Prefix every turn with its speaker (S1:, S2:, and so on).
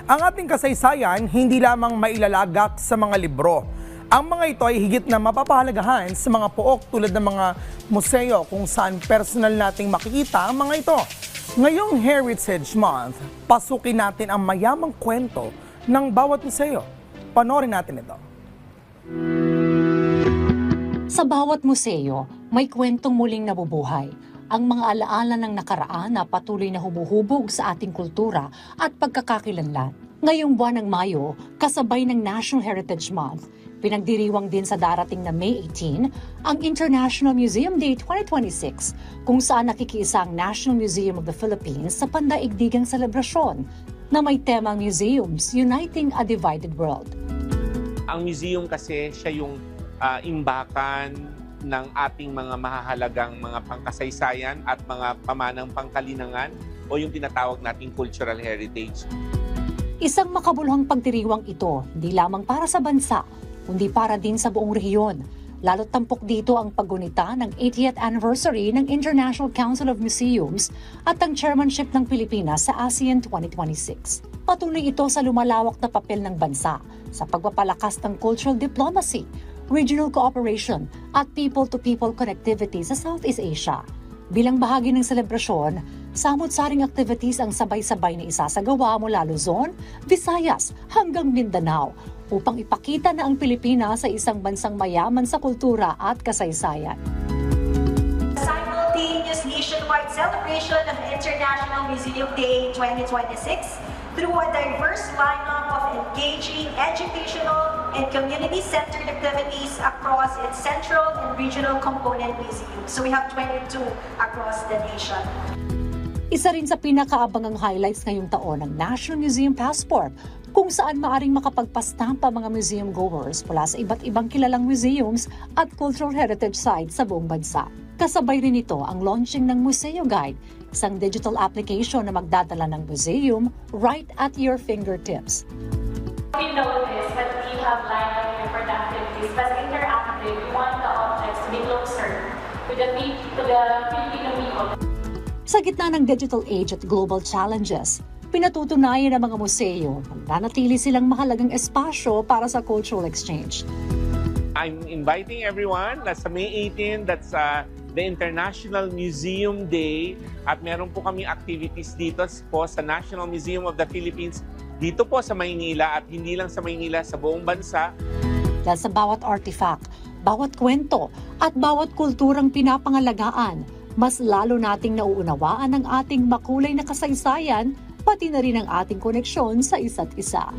S1: Ang ating kasaysayan hindi lamang mailalagak sa mga libro. Ang mga ito ay higit na mapapahalagahan sa mga pook tulad ng mga museo kung saan personal nating makikita ang mga ito. Ngayong Heritage Month, pasukin natin ang mayamang kwento ng bawat museo. Panoorin natin ito.
S2: Sa bawat museo, may kwentong muling nabubuhay. Ang mga alaala ng nakaraan na patuloy na humuhubog sa ating kultura at pagkakakilanlan. Ngayong buwan ng Mayo, kasabay ng National Heritage Month, pinagdiriwang din sa darating na May 18 ang International Museum Day 2026 kung saan nakikiisa ang National Museum of the Philippines sa pandaigdigang selebrasyon na may temang Museums Uniting a Divided World.
S3: Ang museum kasi siya yung imbakan ng ating mga mahahalagang mga pangkasaysayan at mga pamanang pangkalinangan o yung tinatawag nating cultural heritage.
S2: Isang makabuluhang pagdiriwang ito, hindi lamang para sa bansa, kundi para din sa buong rehiyon. Lalo't tampok dito ang paggunita ng 80th anniversary ng International Council of Museums at ang chairmanship ng Pilipinas sa ASEAN 2026. Patuloy ito sa lumalawak na papel ng bansa sa pagpapalakas ng cultural diplomacy, regional cooperation at people-to-people connectivity sa Southeast Asia. Bilang bahagi ng selebrasyon, samut-saring activities ang sabay-sabay na isasagawa mula Luzon, Visayas hanggang Mindanao upang ipakita na ang Pilipinas sa isang bansang mayaman sa kultura at kasaysayan.
S4: Simultaneous nationwide celebration of International Museum Day 2026 through a diverse lineup of engaging educational and community-centered activities across its central and regional component museums. So we have 22 across the nation.
S2: Isa rin sa pinakaabangang highlights ngayong taon ng National Museum Passport kung saan maaring makapagpastampa mga museum goers mula sa iba't ibang kilalang museums at cultural heritage sites sa buong bansa. Kasabay rin ito ang launching ng Museo Guide, isang digital application na magdadala ng museum right at your fingertips.
S5: We know this, but we have line up different activities. But interactive, we want the objects to be closer to the Filipino people.
S2: Sa gitna ng digital age at global challenges, pinatutunayan ng mga museo na nanatili silang mahalagang espasyo para sa cultural exchange.
S3: I'm inviting everyone na sa May 18, that's the International Museum Day at meron po kami activities dito po sa National Museum of the Philippines dito po sa Maynila at hindi lang sa Maynila, sa buong bansa.
S2: Dahil sa bawat artifact, bawat kwento at bawat kulturang pinapangalagaan, mas lalo nating nauunawaan ang ating makulay na kasaysayan pati na rin ang ating koneksyon sa isa't isa.